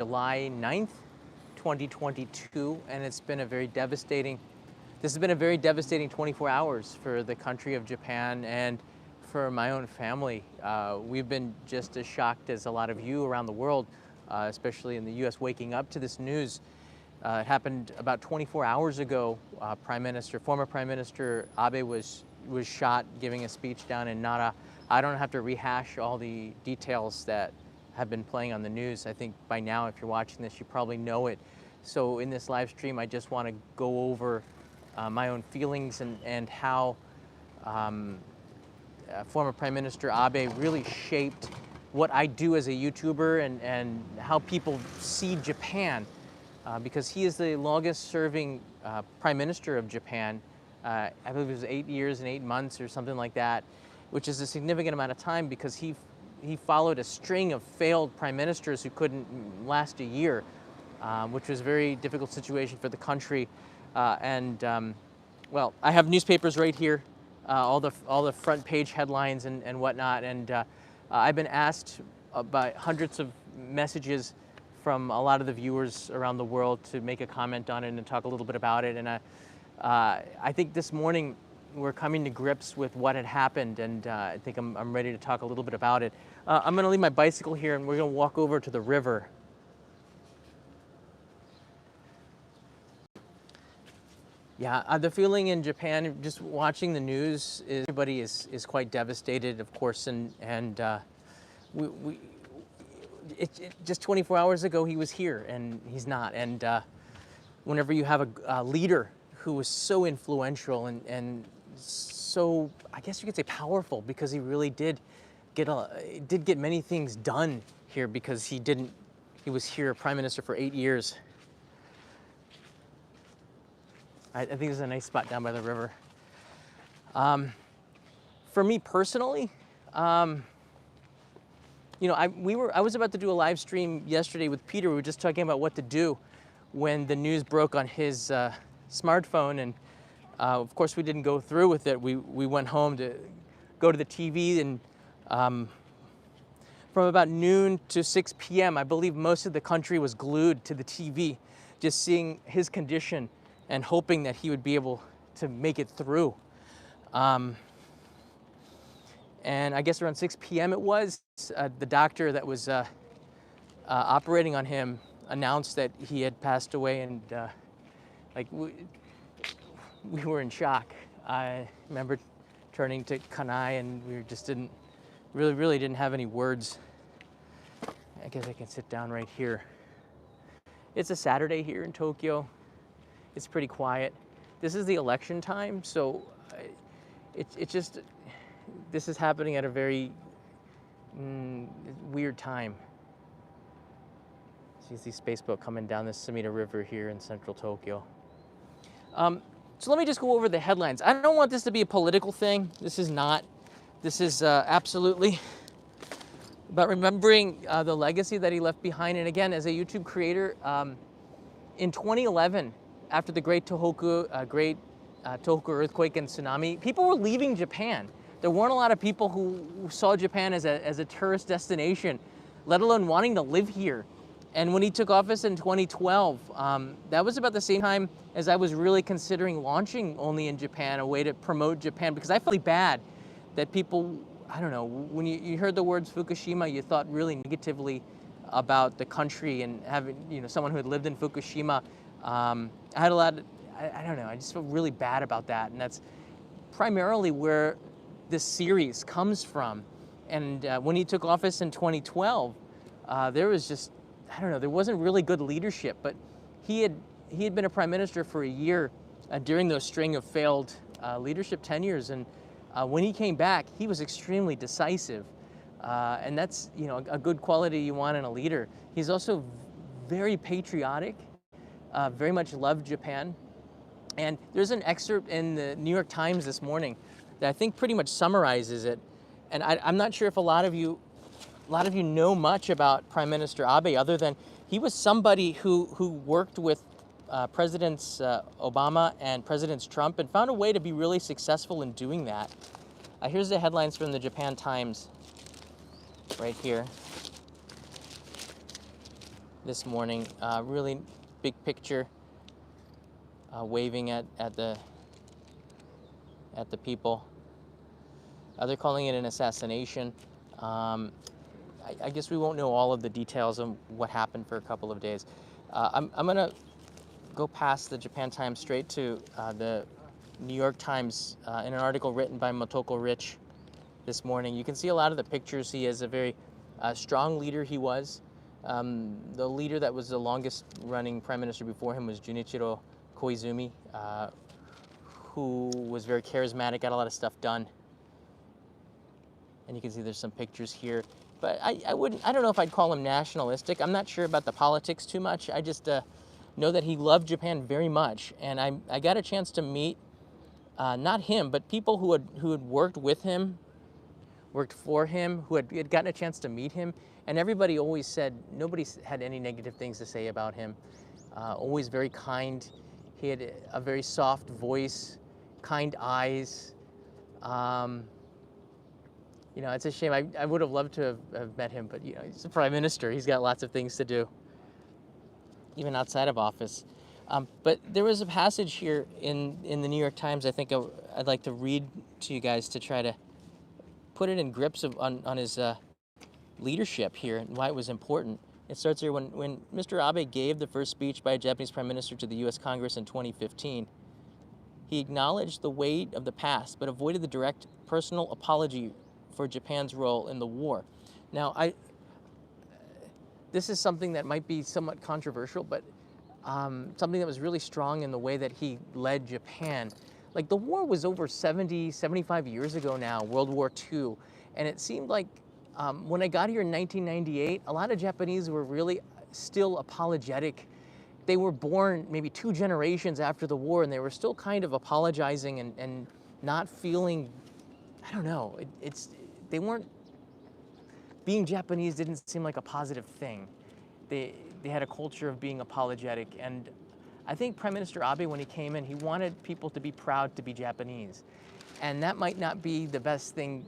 July 9th, 2022, and it's been a very devastating, this has been a very devastating 24 hours for the country of Japan and for my own family. We've been just as shocked as a lot of you around the world, especially in the US, waking up to this news. It happened about 24 hours ago. Former Prime Minister Abe was shot giving a speech down in Nara. I don't have to rehash all the details that have been playing on the news. I think by now, if you're watching this, you probably know it. So in this live stream, I just want to go over my own feelings and how former Prime Minister Abe really shaped what I do as a YouTuber and how people see Japan, because he is the longest serving Prime Minister of Japan. I believe it was 8 years and 8 months or something like that, which is a significant amount of time because he followed a string of failed prime ministers who couldn't last a year, which was a very difficult situation for the country. Well, I have newspapers right here, all the front page headlines and whatnot, and I've been asked by hundreds of messages from a lot of the viewers around the world to make a comment on it and talk a little bit about it. And I think this morning we're coming to grips with what had happened, and I think I'm ready to talk a little bit about it. I'm going to leave my bicycle here, and we're going to walk over to the river. Yeah, the feeling in Japan, just watching the news, is everybody is quite devastated, of course, and just 24 hours ago he was here, and he's not. And whenever you have a leader who was so influential and so, I guess you could say, powerful, because he really did get many things done here, because he was here Prime Minister for 8 years. I think this is a nice spot down by the river. For me personally, you know, I was about to do a live stream yesterday with Peter. We were just talking about what to do when the news broke on his smartphone, and of course we didn't go through with it. We went home to go to the TV, and from about noon to 6 p.m., I believe most of the country was glued to the TV, just seeing his condition and hoping that he would be able to make it through. And I guess around 6 p.m. it was, the doctor that was operating on him announced that he had passed away, and we were in shock. I remember turning to Kanai, and we just really didn't have any words. I guess I can sit down right here. It's a Saturday here in Tokyo. It's pretty quiet. This is the election time, so this is happening at a very weird time. So you see space boat coming down the Sumida River here in central Tokyo. So let me just go over the headlines. I don't want this to be a political thing. This is not. This is absolutely about remembering the legacy that he left behind. And again, as a YouTube creator, in 2011, after the Great Tohoku earthquake and tsunami, people were leaving Japan. There weren't a lot of people who saw Japan as a tourist destination, let alone wanting to live here. And when he took office in 2012, that was about the same time as I was really considering launching Only in Japan, a way to promote Japan, because I felt really bad that people, I don't know, when you heard the words Fukushima, you thought really negatively about the country, and having, you know, someone who had lived in Fukushima, I had a lot of, I don't know, I just felt really bad about that. And that's primarily where this series comes from. And when he took office in 2012, there was just, I don't know, there wasn't really good leadership, but he had been a prime minister for a year during those string of failed leadership tenures, and when he came back, he was extremely decisive, and that's, you know, a good quality you want in a leader. He's also very patriotic, very much loved Japan, and there's an excerpt in the New York Times this morning that I think pretty much summarizes it, and I'm not sure if a lot of you know much about Prime Minister Abe, other than he was somebody who worked with Presidents Obama and Presidents Trump and found a way to be really successful in doing that. Here's the headlines from the Japan Times right here. this morning. Really big picture, waving at the people. They're calling it an assassination. I guess we won't know all of the details of what happened for a couple of days. I'm going to go past the Japan Times straight to the New York Times in an article written by Motoko Rich this morning. You can see a lot of the pictures. He is a very strong leader. He was. The leader that was the longest running prime minister before him was Junichiro Koizumi, who was very charismatic, got a lot of stuff done. And you can see there's some pictures here. But I don't know if I'd call him nationalistic. I'm not sure about the politics too much. I just know that he loved Japan very much. And I got a chance to meet, not him, but people who had worked with him, worked for him, who had gotten a chance to meet him. And everybody always said, nobody had any negative things to say about him. Always very kind. He had a very soft voice, kind eyes. You know, it's a shame. I would have loved to have met him, but you know, he's the prime minister. He's got lots of things to do, even outside of office. But there was a passage here in the New York Times I think I'd like to read to you guys to try to put it in grips on his leadership here and why it was important. It starts here, when Mr. Abe gave the first speech by a Japanese prime minister to the U.S. Congress in 2015, he acknowledged the weight of the past, but avoided the direct personal apology for Japan's role in the war. Now, this is something that might be somewhat controversial, but something that was really strong in the way that he led Japan. Like, the war was over 70, 75 years ago now, World War II, and it seemed like when I got here in 1998, a lot of Japanese were really still apologetic. They were born maybe 2 generations after the war, and they were still kind of apologizing and not feeling, I don't know, they weren't, being Japanese didn't seem like a positive thing. They had a culture of being apologetic, and I think Prime Minister Abe, when he came in, he wanted people to be proud to be Japanese. And that might not be the best thing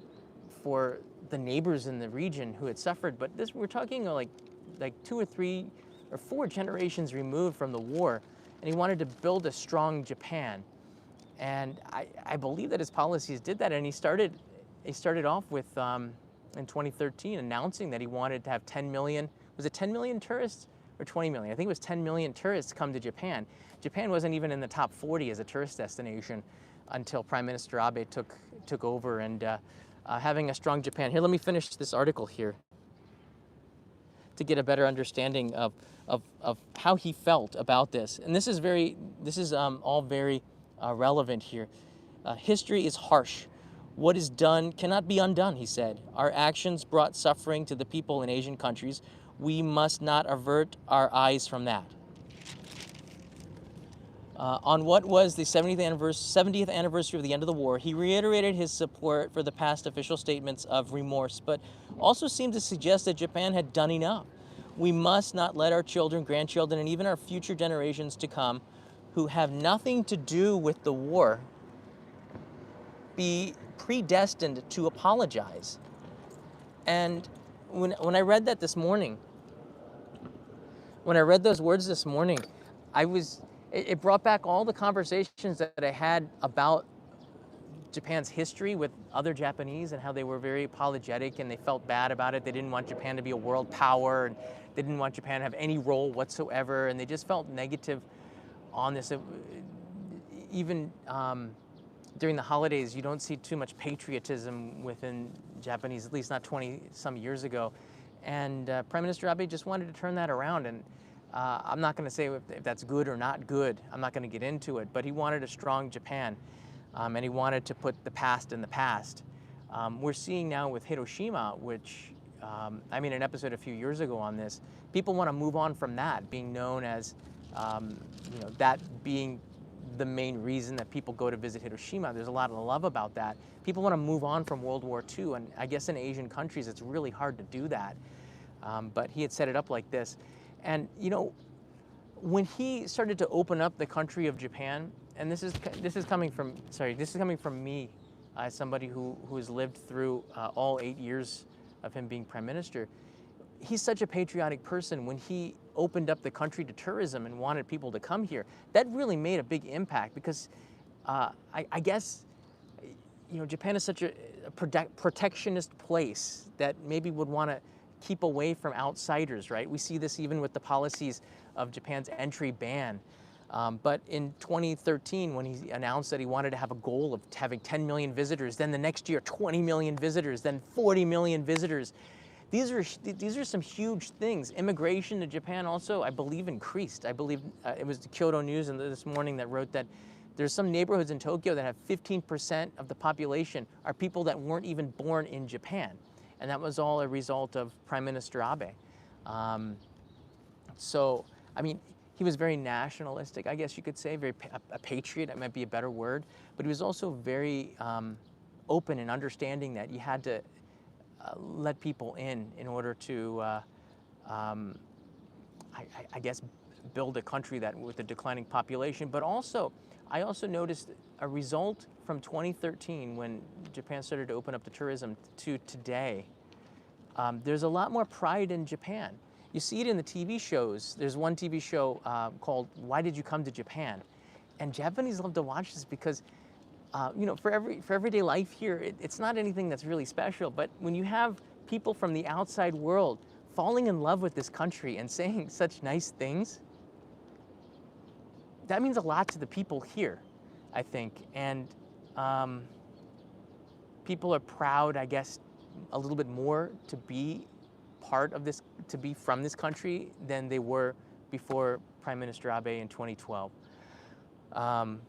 for the neighbors in the region who had suffered, but we're talking like 2 or 3 or 4 generations removed from the war, and he wanted to build a strong Japan. And I believe that his policies did that, and he started off with, in 2013, announcing that he wanted to have 10 million, was it 10 million tourists or 20 million? I think it was 10 million tourists come to Japan. Japan wasn't even in the top 40 as a tourist destination until Prime Minister Abe took over, and having a strong Japan. Here, let me finish this article here to get a better understanding of how he felt about this. And this is all very relevant here. History is harsh. What is done cannot be undone, he said. Our actions brought suffering to the people in Asian countries. We must not avert our eyes from that. On what was the 70th anniversary of the end of the war, he reiterated his support for the past official statements of remorse, but also seemed to suggest that Japan had done enough. We must not let our children, grandchildren, and even our future generations to come, who have nothing to do with the war, be predestined to apologize. And when I read that this morning, when I read those words this morning, it brought back all the conversations that I had about Japan's history with other Japanese and how they were very apologetic and they felt bad about it. They didn't want Japan to be a world power, and they didn't want Japan to have any role whatsoever, and they just felt negative on this. Even during the holidays, you don't see too much patriotism within Japanese, at least not 20-some years ago. And Prime Minister Abe just wanted to turn that around. And I'm not going to say if that's good or not good. I'm not going to get into it. But he wanted a strong Japan, and he wanted to put the past in the past. We're seeing now with Hiroshima, which, I mean, an episode a few years ago on this, people want to move on from that, being known as, that being the main reason that people go to visit Hiroshima. There's a lot of love about that. People want to move on from World War II, and I guess in Asian countries it's really hard to do that. But he had set it up like this. And, when he started to open up the country of Japan, and this is coming from me, as somebody who has lived through all 8 years of him being prime minister. He's such a patriotic person. When he opened up the country to tourism and wanted people to come here, that really made a big impact because I guess, Japan is such a protectionist place that maybe would want to keep away from outsiders, right? We see this even with the policies of Japan's entry ban. But in 2013, when he announced that he wanted to have a goal of having 10 million visitors, then the next year 20 million visitors, then 40 million visitors. These are some huge things. Immigration to Japan also, I believe, increased. I believe it was the Kyoto News this morning that wrote that there's some neighborhoods in Tokyo that have 15% of the population are people that weren't even born in Japan. And that was all a result of Prime Minister Abe. So, I mean, he was very nationalistic, I guess you could say, a patriot, that might be a better word. But he was also very open and understanding that you had to let people in order to, I guess, build a country that with a declining population. But also, I also noticed a result from 2013 when Japan started to open up to tourism to today. There's a lot more pride in Japan. You see it in the TV shows. There's one TV show called Why Did You Come to Japan? And Japanese love to watch this because, for everyday life here, it's not anything that's really special. But when you have people from the outside world falling in love with this country and saying such nice things, that means a lot to the people here, I think. And people are proud, I guess, a little bit more to be part of this, to be from this country than they were before Prime Minister Abe in 2012. And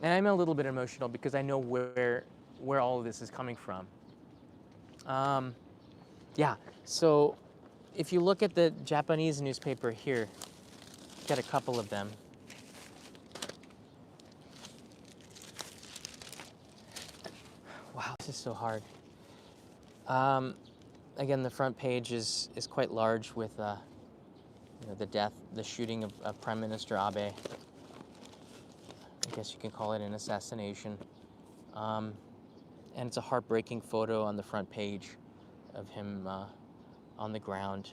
I'm a little bit emotional because I know where all of this is coming from. Yeah, so if you look at the Japanese newspaper here, got a couple of them. Wow, this is so hard. Again, the front page is quite large with the shooting of Prime Minister Abe. I guess you can call it an assassination. And it's a heartbreaking photo on the front page of him on the ground.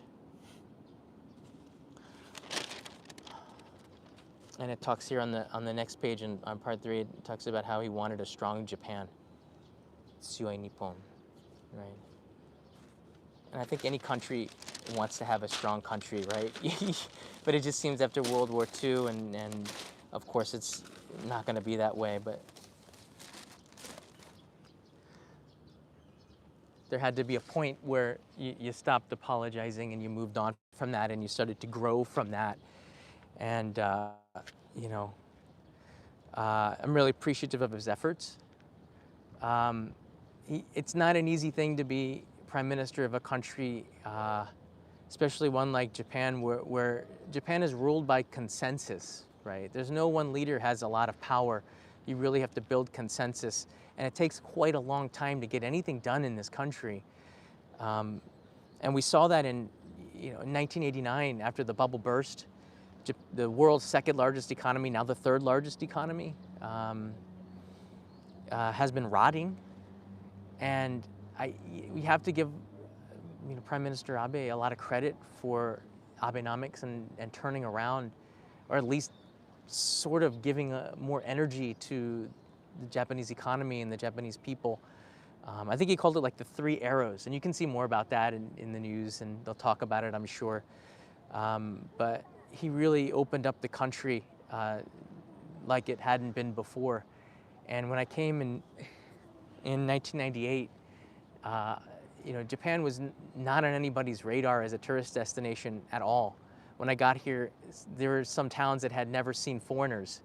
And it talks here on the next page, and on part 3, it talks about how he wanted a strong Japan. Tsuei Nippon, right? And I think any country wants to have a strong country, right? But it just seems after World War II, and of course it's not going to be that way, but there had to be a point where you stopped apologizing and you moved on from that and you started to grow from that. And, I'm really appreciative of his efforts. It's not an easy thing to be prime minister of a country, especially one like Japan, where Japan is ruled by consensus, right? There's no one leader has a lot of power. You really have to build consensus, and it takes quite a long time to get anything done in this country. And we saw that in 1989, after the bubble burst, the world's second largest economy, now the third largest economy, has been rotting. And we have to give Prime Minister Abe a lot of credit for Abenomics and turning around, or at least sort of giving more energy to the Japanese economy and the Japanese people. I think he called it like the 3 arrows, and you can see more about that in the news, and they'll talk about it, I'm sure. But he really opened up the country like it hadn't been before. And when I came in 1998, Japan was not on anybody's radar as a tourist destination at all. When I got here, there were some towns that had never seen foreigners.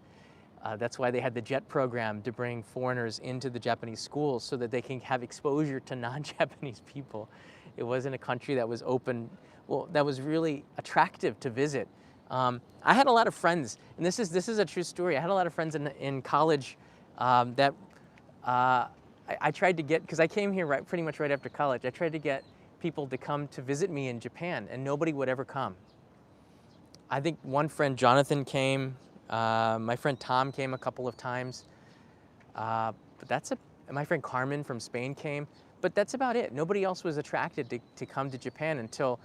That's why they had the JET program to bring foreigners into the Japanese schools so that they can have exposure to non-Japanese people. It wasn't a country that was open, that was really attractive to visit. I had a lot of friends, and this is a true story. I had a lot of friends in college that I tried to get, because I came here pretty much right after college. I tried to get people to come to visit me in Japan, and nobody would ever come. I think one friend, Jonathan, came. My friend Tom came a couple of times. But my friend Carmen from Spain came. But that's about it. Nobody else was attracted to come to Japan until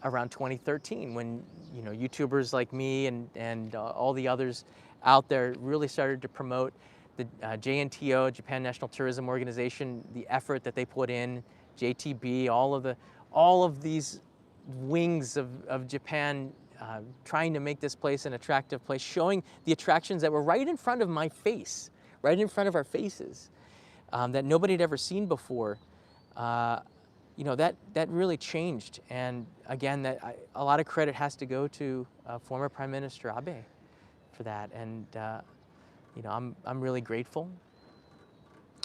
around 2013 when, you know, YouTubers like me and all the others out there really started to promote the JNTO, Japan National Tourism Organization, the effort that they put in, JTB, all of these wings of Japan trying to make this place an attractive place, showing the attractions that were right in front of my face, right in front of our faces, that nobody had ever seen before. You know, that really changed. And again, a lot of credit has to go to former Prime Minister Abe for that. And you know, I'm really grateful.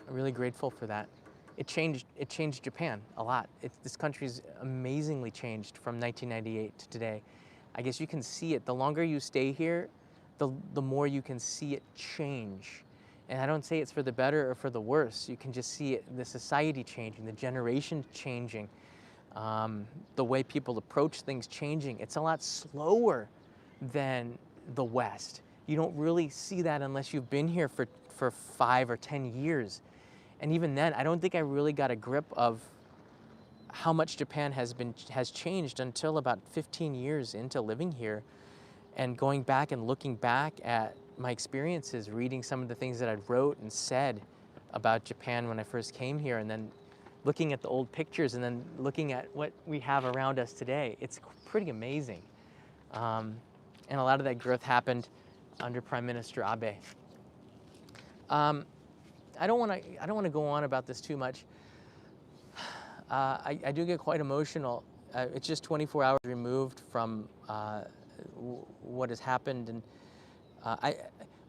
I'm really grateful for that. It changed Japan a lot. This country's amazingly changed from 1998 to today. I guess you can see it. The longer you stay here, the more you can see it change. And I don't say it's for the better or for the worse. You can just see it, the society changing, the generation changing, the way people approach things changing. It's a lot slower than the West. You don't really see that unless you've been here for 5 or 10 years. And even then, I don't think I really got a grip of how much Japan has changed until about 15 years into living here, and going back and looking back at my experiences, reading some of the things that I wrote and said about Japan when I first came here, and then looking at the old pictures and then looking at what we have around us today. It's pretty amazing. And a lot of that growth happened under Prime Minister Abe. I don't want to go on about this too much. I do get quite emotional. It's just 24 hours removed from what has happened, and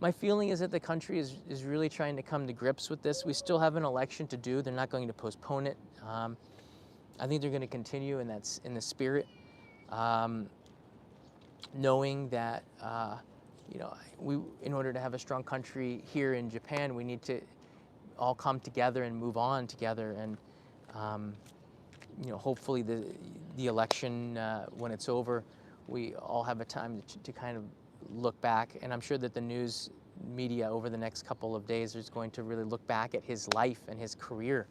my feeling is that the country is really trying to come to grips with this. We still have an election to do. They're not going to postpone it. I think they're going to continue, and that's in the spirit, knowing that you know, in order to have a strong country here in Japan, we need to all come together and move on together. And you know, hopefully the election, when it's over, we all have a time to kind of look back. And I'm sure that the news media over the next couple of days is going to really look back at his life and his career.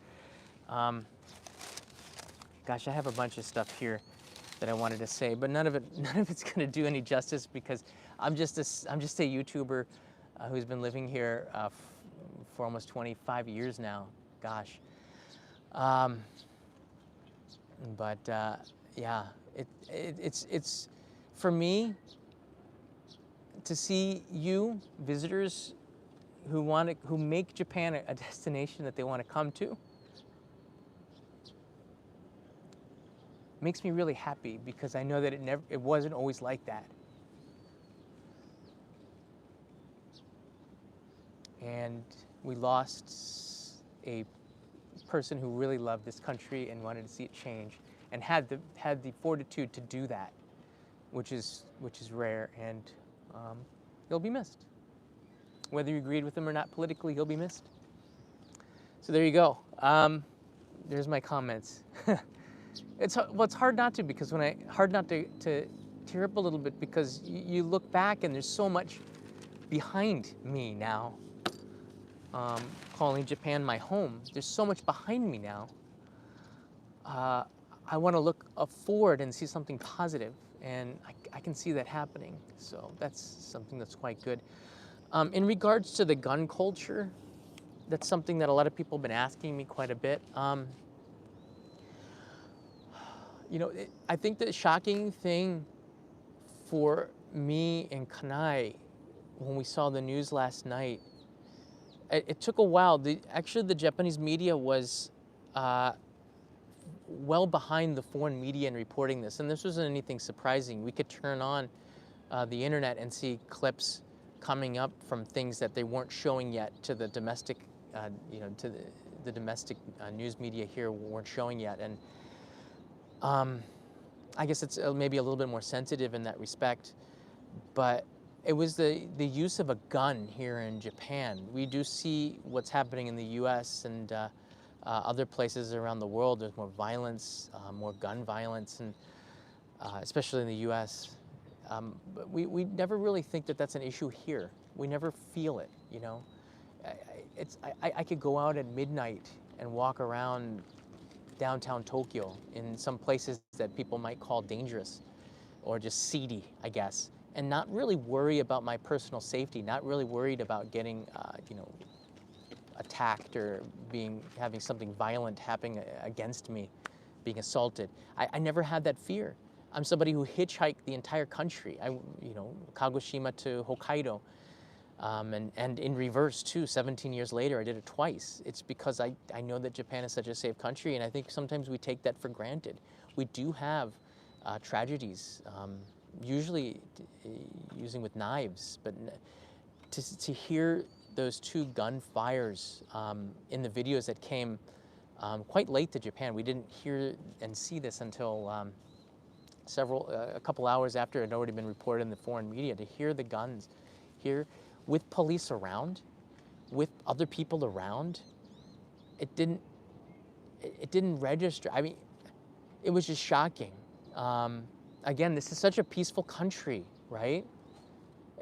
Gosh, I have a bunch of stuff here that I wanted to say, but none of it's going to do any justice, because I'm just a YouTuber who's been living here for almost 25 years now. Gosh. But yeah, it's for me to see you visitors who make Japan a destination that they want to come to. Makes me really happy, because I know that it wasn't always like that. And we lost a person who really loved this country and wanted to see it change, and had the fortitude to do that, which is rare, and he'll be missed. Whether you agreed with him or not politically, he'll be missed. So there you go. There's my comments. It's hard not to, because hard not to tear up a little bit, because you look back and there's so much behind me now. Calling Japan my home, there's so much behind me now. I want to look forward and see something positive, and I can see that happening. So that's something that's quite good. In regards to the gun culture, that's something that a lot of people have been asking me quite a bit. You know, I think the shocking thing for me and Kanai, when we saw the news last night, it took a while. Actually, the Japanese media was well behind the foreign media in reporting this, and this wasn't anything surprising. We could turn on the internet and see clips coming up from things that they weren't showing yet to the domestic, you know, to the domestic news media here weren't showing yet, and I guess it's maybe a little bit more sensitive in that respect, but it was the use of a gun here in Japan. We do see what's happening in the U.S. and other places around the world. There's more violence, more gun violence, and especially in the U.S. But we never really think that that's an issue here. We never feel it, you know. I could go out at midnight and walk around downtown Tokyo, in some places that people might call dangerous or just seedy, I guess, and not really worry about my personal safety, not really worried about getting, attacked or having something violent happening against me, being assaulted. I never had that fear. I'm somebody who hitchhiked the entire country, Kagoshima to Hokkaido, and in reverse too. 17 years later, I did it twice. It's because I know that Japan is such a safe country, and I think sometimes we take that for granted. We do have tragedies, usually using with knives, but to hear those 2 gunfires in the videos that came quite late to Japan. We didn't hear and see this until a couple hours after it had already been reported in the foreign media. To hear the guns here with police around, with other people around, it didn't register. I mean, it was just shocking. Again, this is such a peaceful country, right?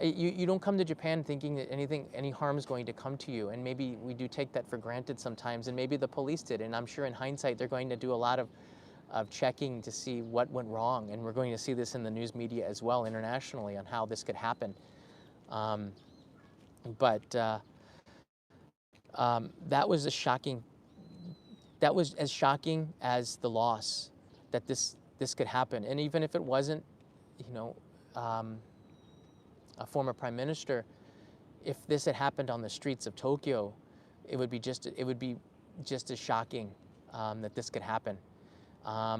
You don't come to Japan thinking that any harm is going to come to you, and maybe we do take that for granted sometimes, and maybe the police did, and I'm sure in hindsight they're going to do a lot of checking to see what went wrong, and we're going to see this in the news media as well internationally on how this could happen. That was as shocking as the loss that this could happen, and even if it wasn't, a former prime minister, if this had happened on the streets of Tokyo, it would be just as shocking that this could happen. I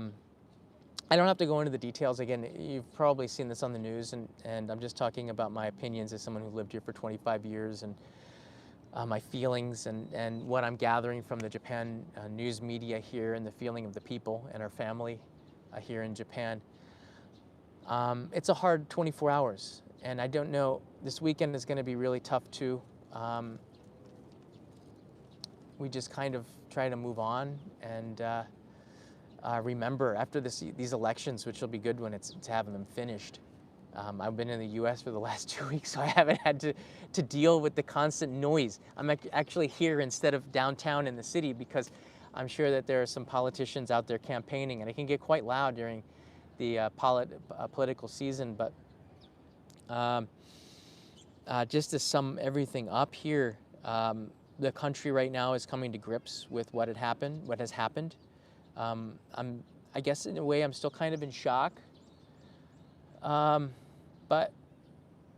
don't have to go into the details. Again, you've probably seen this on the news, and I'm just talking about my opinions as someone who lived here for 25 years, and my feelings and what I'm gathering from the Japan news media here, and the feeling of the people and our family here in Japan. It's a hard 24 hours. And I don't know, this weekend is going to be really tough too. We just kind of try to move on and remember after these elections, which will be good when it's having them finished. I've been in the U.S. for the last 2 weeks, so I haven't had to deal with the constant noise. I'm actually here instead of downtown in the city, because I'm sure that there are some politicians out there campaigning, and it can get quite loud during the political season. But just to sum everything up here, the country right now is coming to grips with what has happened. I guess in a way I'm still kind of in shock. But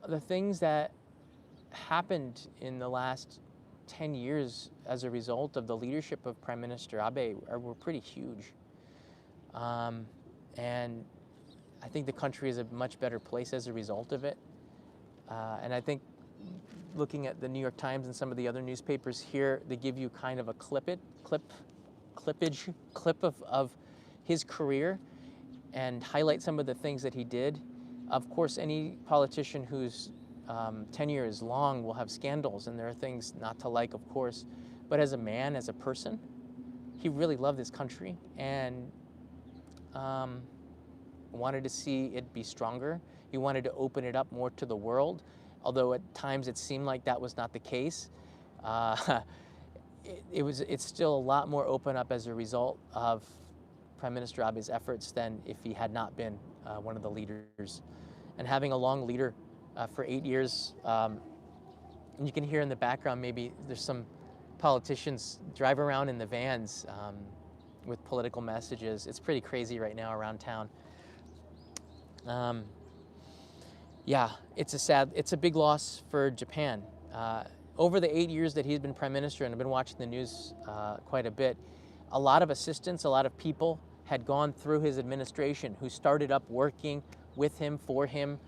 the things that happened in the last 10 years as a result of the leadership of Prime Minister Abe were pretty huge. And I think the country is a much better place as a result of it. And I think looking at the New York Times and some of the other newspapers here, they give you kind of a clip of his career and highlight some of the things that he did. Of course, any politician whose tenure is long will have scandals, and there are things not to like, of course. But as a man, as a person, he really loved this country and wanted to see it be stronger. He wanted to open it up more to the world, although at times it seemed like that was not the case. It's still a lot more open up as a result of Prime Minister Abe's efforts than if he had not been one of the leaders. And having a long leader for 8 years, and you can hear in the background maybe there's some politicians drive around in the vans with political messages. It's pretty crazy right now around town. Yeah, it's a big loss for Japan. Over the 8 years that he's been prime minister, and I've been watching the news quite a bit, a lot of assistants, a lot of people had gone through his administration who started up working with him, for him,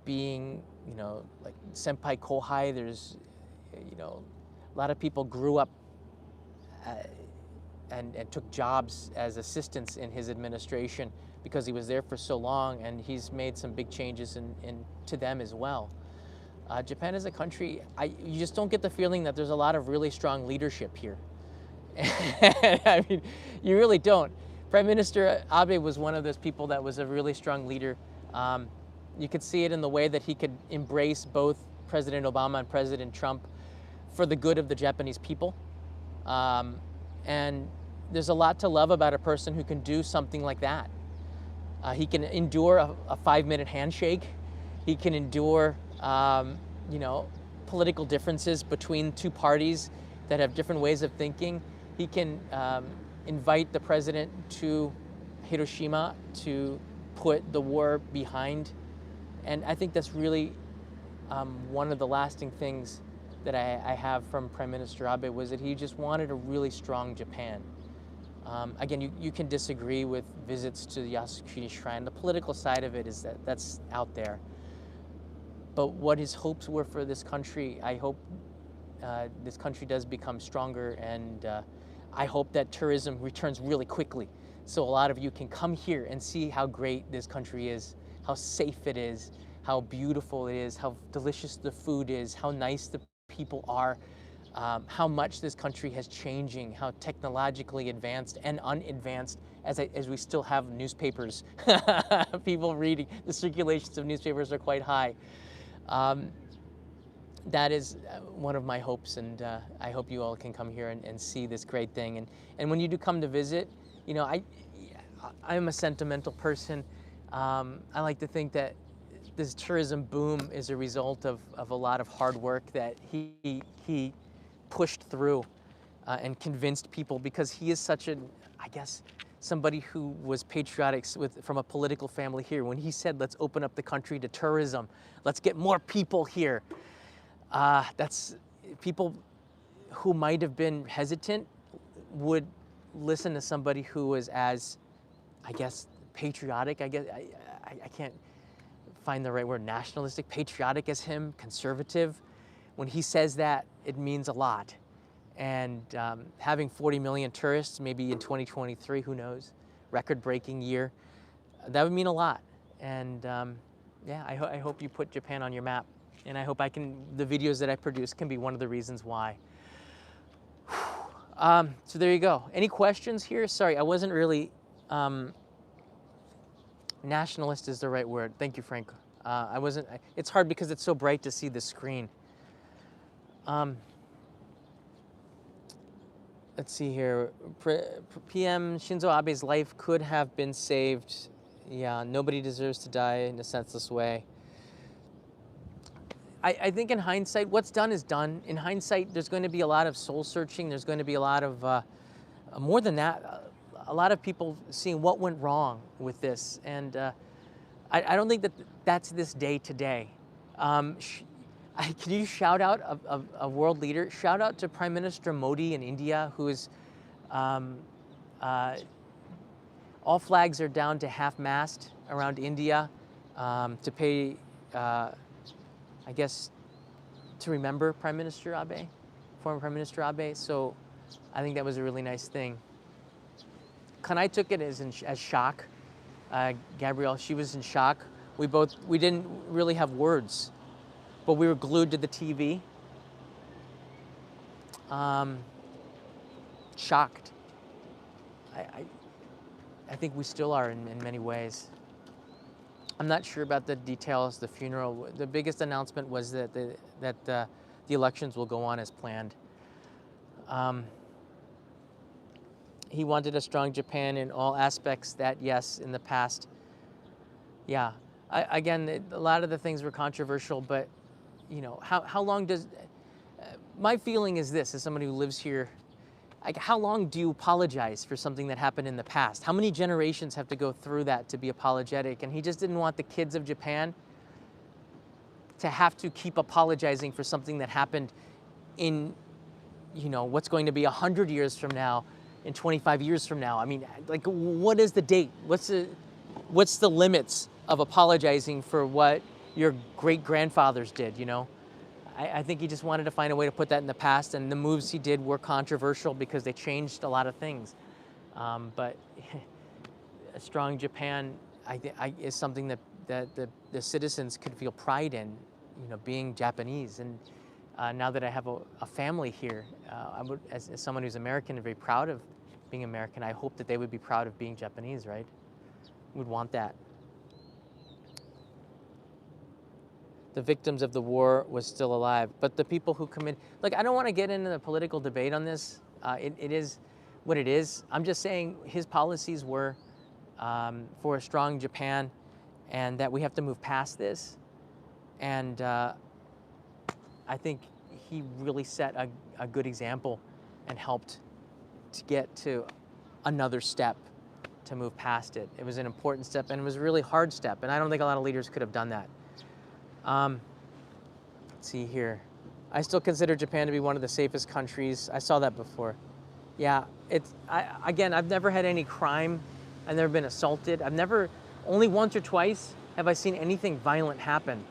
being, like senpai kohai. There's, a lot of people grew up and took jobs as assistants in his administration because he was there for so long, and he's made some big changes to them as well. Japan is a country, you just don't get the feeling that there's a lot of really strong leadership here. I mean, you really don't. Prime Minister Abe was one of those people that was a really strong leader. You could see it in the way that he could embrace both President Obama and President Trump for the good of the Japanese people. And there's a lot to love about a person who can do something like that. He can endure a 5-minute handshake. He can endure, you know, political differences between two parties that have different ways of thinking. He can invite the president to Hiroshima to put the war behind. And I think that's really one of the lasting things that I have from Prime Minister Abe was that he just wanted a really strong Japan. Again, you can disagree with visits to the Yasukuni Shrine. The political side of it is that's out there. But what his hopes were for this country, I hope this country does become stronger, and I hope that tourism returns really quickly, so a lot of you can come here and see how great this country is, how safe it is, how beautiful it is, how delicious the food is, how nice the people are, how much this country has changing, how technologically advanced and unadvanced, as we still have newspapers, people reading, the circulations of newspapers are quite high. That is one of my hopes, and I hope you all can come here and see this great thing. And when you do come to visit, you know, I'm a sentimental person. I like to think that this tourism boom is a result of a lot of hard work that he pushed through and convinced people, because he is such an, I guess, somebody who was patriotic from a political family here. When he said, let's open up the country to tourism, let's get more people here. That's people who might have been hesitant would listen to somebody who was as, I guess, patriotic. I guess I can't find the right word, nationalistic, patriotic as him, conservative. When he says that, it means a lot. And having 40 million tourists, maybe in 2023, who knows, record-breaking year, that would mean a lot. And yeah, I hope you put Japan on your map. And I hope the videos that I produce can be one of the reasons why. So there you go. Any questions here? Sorry, I wasn't really, nationalist is the right word. Thank you, Frank. It's hard because it's so bright to see the screen. Let's see here. PM Shinzo Abe's life could have been saved. Yeah, nobody deserves to die in a senseless way. I think in hindsight, what's done is done. In hindsight, there's going to be a lot of soul searching. There's going to be a lot of, more than that, a lot of people seeing what went wrong with this. And I don't think that that's this day today. Can you shout out a world leader? Shout out to Prime Minister Modi in India, who is, all flags are down to half-mast around India to pay, I guess, to remember Prime Minister Abe, former Prime Minister Abe. So I think that was a really nice thing. Kanai took it as shock. Gabrielle, she was in shock. We didn't really have words, but we were glued to the TV. Shocked. I think we still are in many ways. I'm not sure about the details of the funeral. The biggest announcement was that the elections will go on as planned. He wanted a strong Japan in all aspects. That, yes, in the past. Yeah. Again, a lot of the things were controversial, but you know, how long does, my feeling is this, as somebody who lives here, like, how long do you apologize for something that happened in the past? How many generations have to go through that to be apologetic? And he just didn't want the kids of Japan to have to keep apologizing for something that happened in, you know, what's going to be 100 years from now, in 25 years from now. I mean, like, what is the date? What's the limits of apologizing for what your great-grandfathers did, you know? I think he just wanted to find a way to put that in the past, and the moves he did were controversial because they changed a lot of things. But a strong Japan is something that the citizens could feel pride in, you know, being Japanese. And now that I have a family here, I would, as someone who's American and very proud of being American, I hope that they would be proud of being Japanese, right? Would want that. The victims of the war was still alive, but the people who come in, like, I don't want to get into the political debate on this. It is what it is. I'm just saying his policies were for a strong Japan, and that we have to move past this. And I think he really set a good example and helped to get to another step to move past it. It was an important step, and it was a really hard step, and I don't think a lot of leaders could have done that. Let's see here. I still consider Japan to be one of the safest countries. I saw that before. Yeah, again, I've never had any crime. I've never been assaulted. Only once or twice have I seen anything violent happen.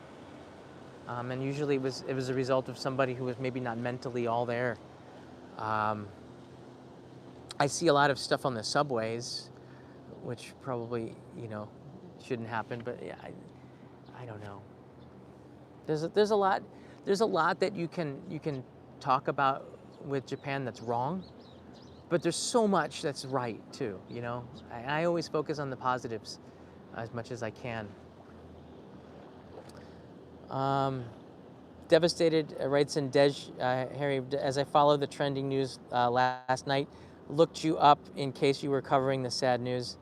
And usually it was a result of somebody who was maybe not mentally all there. I see a lot of stuff on the subways, which probably, shouldn't happen, but yeah, I don't know. There's a lot that you can talk about with Japan that's wrong, but there's so much that's right too, I always focus on the positives as much as I can. Devastated, writes in Harry, as I followed the trending news last night, looked you up in case you were covering the sad news.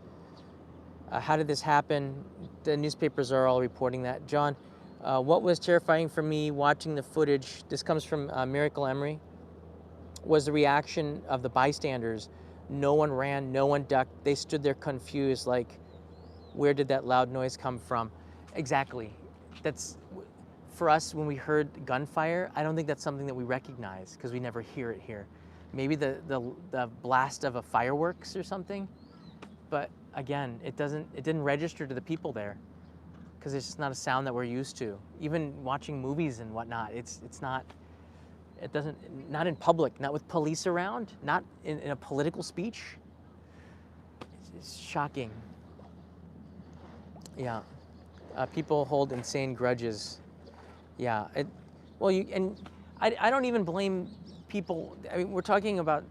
How did this happen? The newspapers are all reporting that. John, what was terrifying for me watching the footage, this comes from Miracle Emery, was the reaction of the bystanders. No one ran, no one ducked. They stood there confused, like, where did that loud noise come from? Exactly. That's, for us, when we heard gunfire, I don't think that's something that we recognize because we never hear it here. Maybe the blast of a fireworks or something, but again, it didn't register to the people there because it's just not a sound that we're used to. Even watching movies and whatnot, not in public, not with police around, not in a political speech. It's shocking. Yeah, people hold insane grudges. Yeah, I don't even blame people. I mean, we're talking about,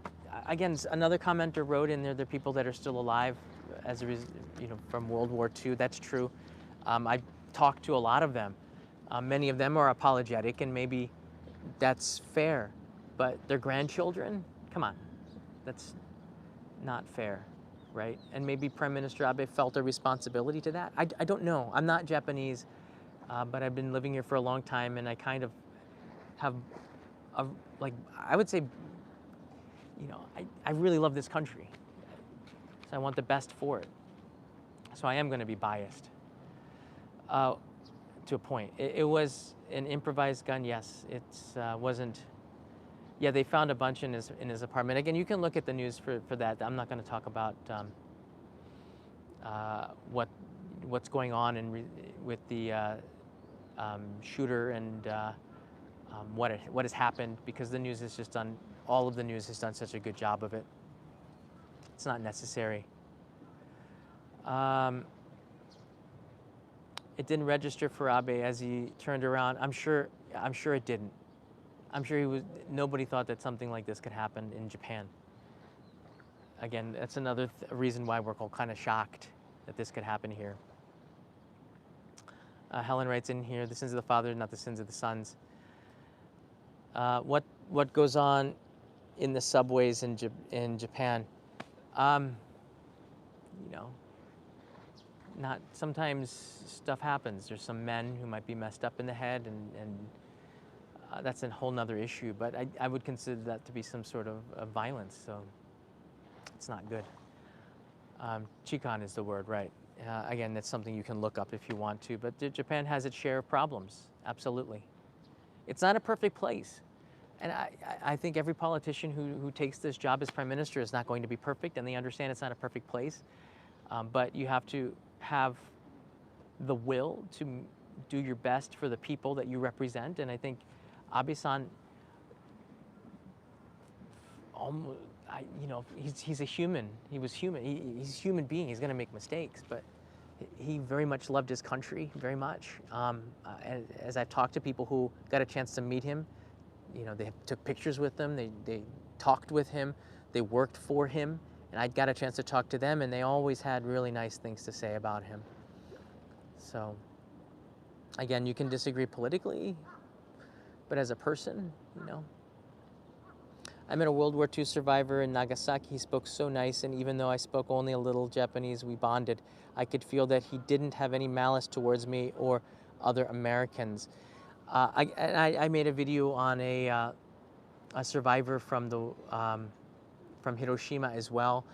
again, another commenter wrote in there, the people that are still alive as a from World War II. That's true. I talked to a lot of them. Many of them are apologetic, and maybe that's fair. But their grandchildren, come on, that's not fair, right? And maybe Prime Minister Abe felt a responsibility to that. I don't know. I'm not Japanese, but I've been living here for a long time, and I kind of have, I would say, I really love this country. So I want the best for it. So I am going to be biased to a point. It was an improvised gun, yes. It wasn't. Yeah, they found a bunch in his apartment. Again, you can look at the news for that. I'm not going to talk about what's going on with the shooter and what has happened, because the news has just done, all of the news has done such a good job of it. It's not necessary. It didn't register for Abe as he turned around. I'm sure it didn't. I'm sure nobody thought that something like this could happen in Japan. Again, that's another reason why we're all kind of shocked that this could happen here. Helen writes in here, the sins of the fathers, not the sins of the sons. What goes on in the subways in Japan? Sometimes stuff happens. There's some men who might be messed up in the head, and that's a whole nother issue, but I would consider that to be some sort of violence, so it's not good. Chikan is the word, right? Again, that's something you can look up if you want to, but Japan has its share of problems, absolutely. It's not a perfect place, and I think every politician who takes this job as prime minister is not going to be perfect, and they understand it's not a perfect place, but you have to have the will to do your best for the people that you represent, and I think Abe-san, he's a human. He was human. He's a human being. He's going to make mistakes, but he very much loved his country, very much. As I've talked to people who got a chance to meet him, they took pictures with him, they talked with him, they worked for him, and I got a chance to talk to them, and they always had really nice things to say about him. So, again, you can disagree politically, but as a person, I met a World War II survivor in Nagasaki. He spoke so nice, and even though I spoke only a little Japanese, we bonded. I could feel that he didn't have any malice towards me or other Americans. I made a video on a survivor from Hiroshima as well,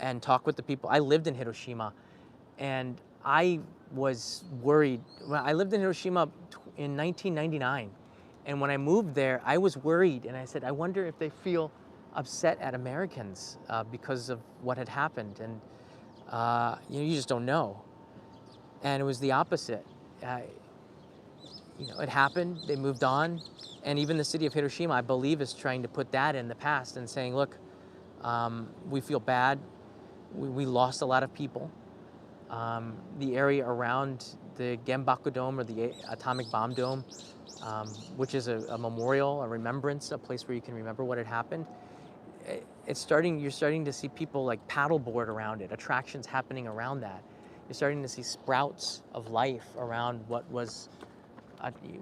and talk with the people. I lived in Hiroshima, and I was worried. Well, I lived in Hiroshima in 1999, and when I moved there, I was worried, and I said, I wonder if they feel upset at Americans because of what had happened, and you just don't know. And it was the opposite. It happened. They moved on, and even the city of Hiroshima, I believe, is trying to put that in the past and saying, look, we feel bad. We lost a lot of people. The area around the Genbaku Dome, or the atomic bomb dome, which is a memorial, a remembrance, a place where you can remember what had happened. You're starting to see people like paddleboard around it, attractions happening around that. You're starting to see sprouts of life around what was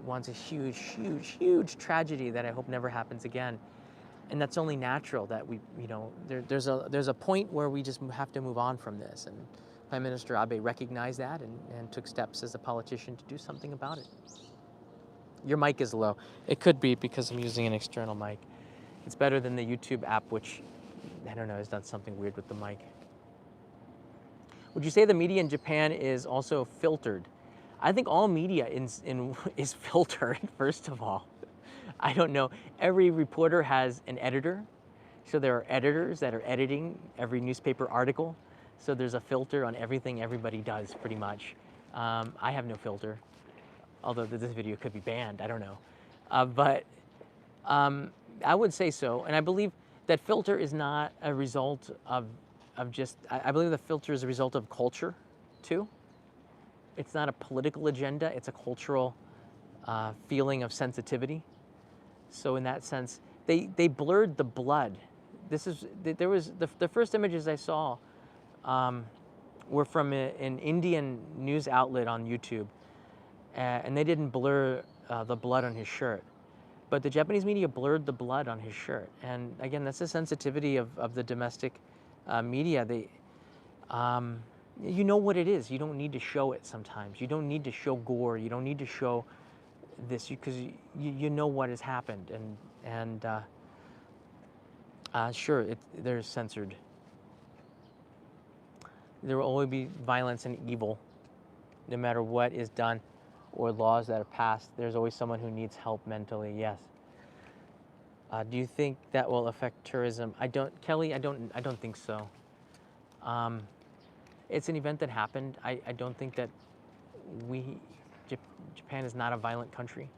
once a huge, huge, huge tragedy that I hope never happens again. And that's only natural that there's a point where we just have to move on from this. And Prime Minister Abe recognized that and took steps as a politician to do something about it. Your mic is low. It could be because I'm using an external mic. It's better than the YouTube app, which, I don't know, has done something weird with the mic. Would you say the media in Japan is also filtered? I think all media is filtered, first of all. I don't know. Every reporter has an editor. So there are editors that are editing every newspaper article. So there's a filter on everything everybody does, pretty much. I have no filter, although this video could be banned. I don't know. But I would say so. And I believe that filter is not a result of just, I believe the filter is a result of culture, too. It's not a political agenda. It's a cultural feeling of sensitivity. So in that sense, they blurred the blood. The first images I saw were from an Indian news outlet on YouTube, and they didn't blur the blood on his shirt. But the Japanese media blurred the blood on his shirt. And again, that's the sensitivity of the domestic media. You know what it is. You don't need to show it sometimes. You don't need to show gore. You don't need to show this because you know what has happened. And sure, they're censored. There will always be violence and evil, no matter what is done or laws that are passed. There's always someone who needs help mentally. Yes. Do you think that will affect tourism? Kelly. I don't think so. It's an event that happened. I don't think that Japan is not a violent country.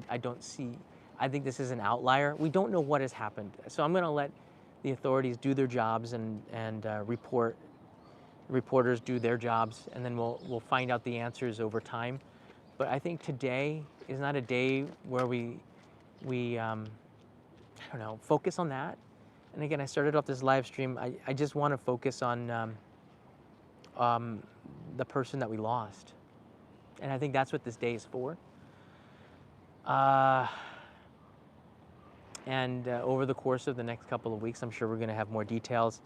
I don't see. I think this is an outlier. We don't know what has happened, so I'm going to let the authorities do their jobs and reporters do their jobs, and then we'll find out the answers over time. But I think today is not a day where we I don't know, focus on that. And again, I started off this live stream. I just want to focus on the person that we lost, and I think that's what this day is for. And over the course of the next couple of weeks, I'm sure we're going to have more details.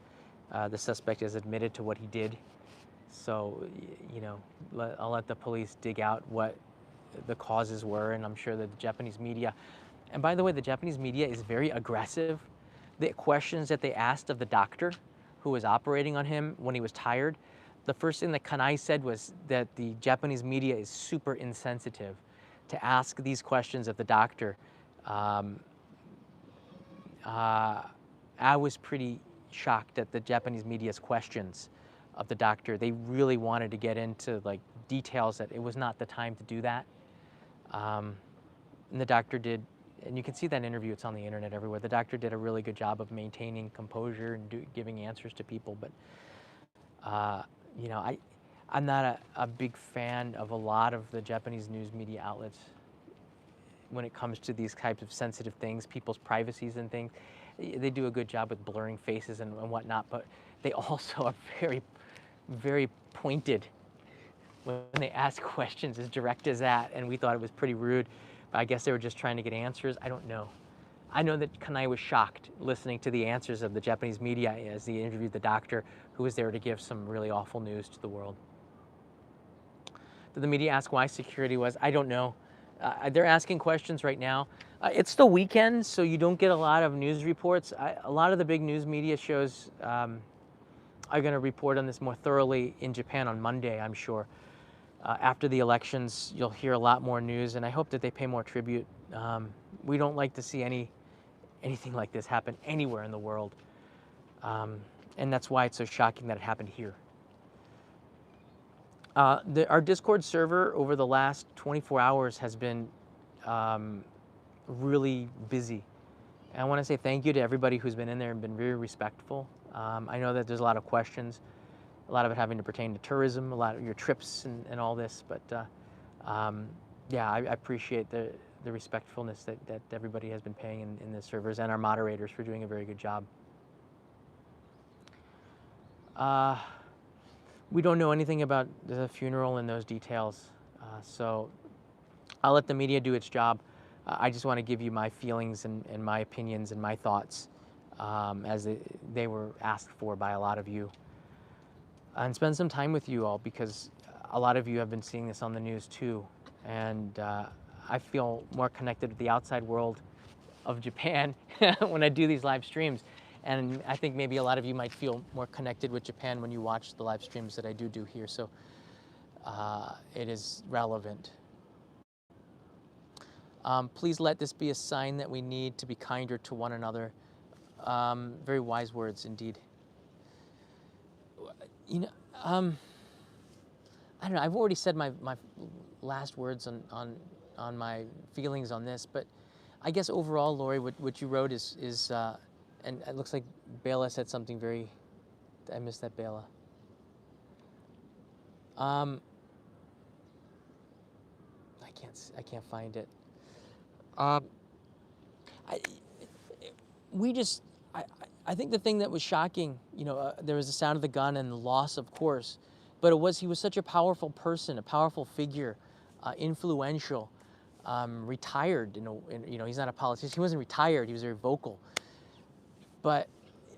The suspect has admitted to what he did. So, I'll let the police dig out what the causes were, and I'm sure that the Japanese media, and by the way, the Japanese media is very aggressive. The questions that they asked of the doctor who was operating on him when he was tired, the first thing that Kanai said was that the Japanese media is super insensitive to ask these questions of the doctor. I was pretty shocked at the Japanese media's questions of the doctor. They really wanted to get into like details that it was not the time to do that. And the doctor did, and you can see that interview, it's on the internet everywhere. The doctor did a really good job of maintaining composure and giving answers to people. But, I'm not a big fan of a lot of the Japanese news media outlets when it comes to these types of sensitive things, people's privacies and things. They do a good job with blurring faces and whatnot, but they also are very, very pointed when they ask questions as direct as that, and we thought it was pretty rude. But I guess they were just trying to get answers. I don't know. I know that Kanai was shocked listening to the answers of the Japanese media as he interviewed the doctor who was there to give some really awful news to the world. Did the media ask why security was? I don't know. They're asking questions right now. It's the weekend, so you don't get a lot of news reports. A lot of the big news media shows are going to report on this more thoroughly in Japan on Monday, I'm sure. After the elections, you'll hear a lot more news, and I hope that they pay more tribute. We don't like to see anything like this happen anywhere in the world, and that's why it's so shocking that it happened here. Our Discord server over the last 24 hours has been really busy. And I want to say thank you to everybody who's been in there and been very respectful. I know that there's a lot of questions, a lot of it having to pertain to tourism, a lot of your trips and all this, but yeah, I appreciate the respectfulness that everybody has been paying in the servers, and our moderators for doing a very good job. We don't know anything about the funeral and those details, so I'll let the media do its job. I just want to give you my feelings and my opinions and my thoughts as they were asked for by a lot of you. And spend some time with you all, because a lot of you have been seeing this on the news too. And I feel more connected with the outside world of Japan when I do these live streams. And I think maybe a lot of you might feel more connected with Japan when you watch the live streams that I do here. So it is relevant. Please let this be a sign that we need to be kinder to one another. Very wise words indeed. You know, I don't know. I've already said my last words on my feelings on this, but I guess overall, Lori, what you wrote is and it looks like Bela said something very. I missed that, Bela. I can't find it. I think the thing that was shocking, you know, there was the sound of the gun and the loss, of course, but he was such a powerful person, a powerful figure, influential, retired. You know, he's not a politician. He wasn't retired. He was very vocal. But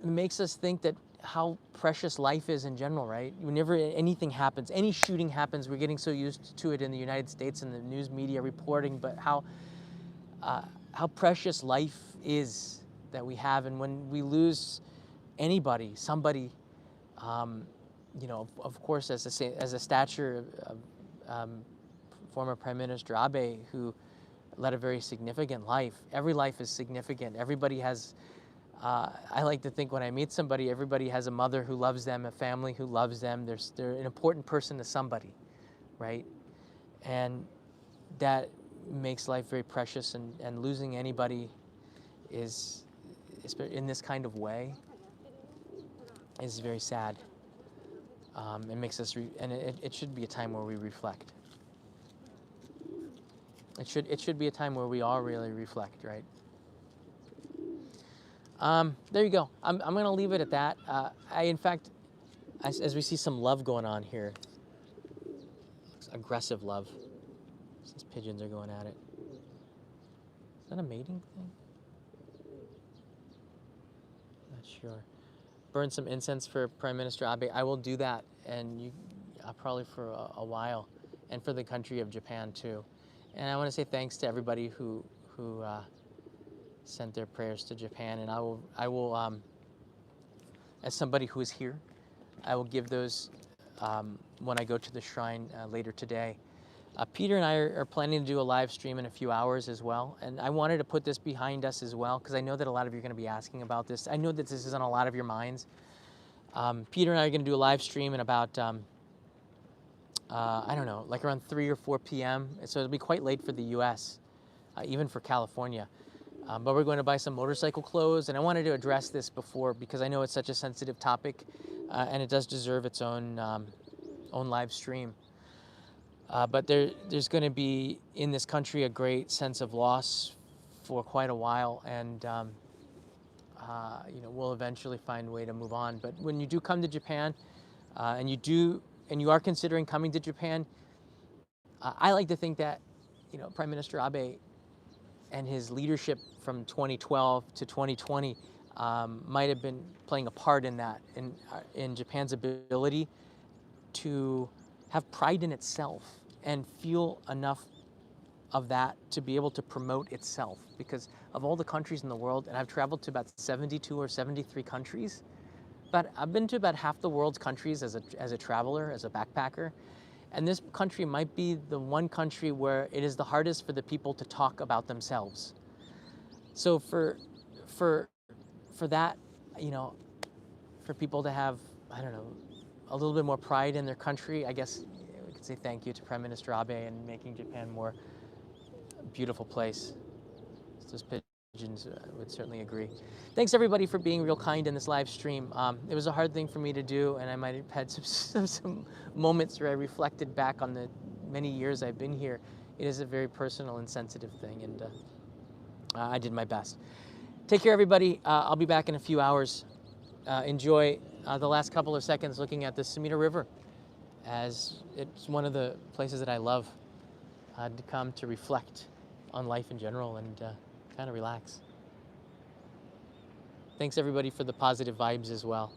it makes us think that how precious life is in general, right? Whenever anything happens, any shooting happens, we're getting so used to it in the United States and the news media reporting, but how precious life is that we have. And when we lose anybody, somebody, you know, of course, as a stature of former Prime Minister Abe, who led a very significant life. Every life is significant. Everybody has, I like to think when I meet somebody, everybody has a mother who loves them, a family who loves them. They're an important person to somebody, right? And that makes life very precious, and losing anybody is in this kind of way is very sad. It makes us, and it should be a time where we reflect. It should be a time where we all really reflect, right? There you go. I'm going to leave it at that. In fact, as we see some love going on here, aggressive love. These pigeons are going at it. Is that a mating thing? Not sure. Burn some incense for Prime Minister Abe. I will do that, and probably for a while, and for the country of Japan too. And I want to say thanks to everybody who sent their prayers to Japan. And I will, as somebody who is here, I will give those when I go to the shrine later today. Peter and I are planning to do a live stream in a few hours as well. And I wanted to put this behind us as well, because I know that a lot of you are going to be asking about this. I know that this is on a lot of your minds. Peter and I are going to do a live stream in about, I don't know, like around 3 or 4 p.m. So it'll be quite late for the U.S., even for California. But we're going to buy some motorcycle clothes, and I wanted to address this before because I know it's such a sensitive topic, and it does deserve its own live stream. But there's going to be in this country a great sense of loss for quite a while, and you know, we'll eventually find a way to move on. But when you do come to Japan, and you are considering coming to Japan, I like to think that, you know, Prime Minister Abe and his leadership from 2012 to 2020 might have been playing a part in that, in Japan's ability to have pride in itself and feel enough of that to be able to promote itself. Because of all the countries in the world, and I've traveled to about 72 or 73 countries, but I've been to about half the world's countries as a traveler, as a backpacker. And this country might be the one country where it is the hardest for the people to talk about themselves. So for that, you know, for people to have, I don't know, a little bit more pride in their country, I guess we could say thank you to Prime Minister Abe and making Japan more beautiful place. Those pigeons would certainly agree. Thanks everybody for being real kind in this live stream. It was a hard thing for me to do, and I might have had some moments where I reflected back on the many years I've been here. It is a very personal and sensitive thing, and I did my best. Take care, everybody. I'll be back in a few hours. Enjoy the last couple of seconds looking at the Sumida River, as it's one of the places that I love to come to reflect on life in general and kind of relax. Thanks everybody for the positive vibes as well.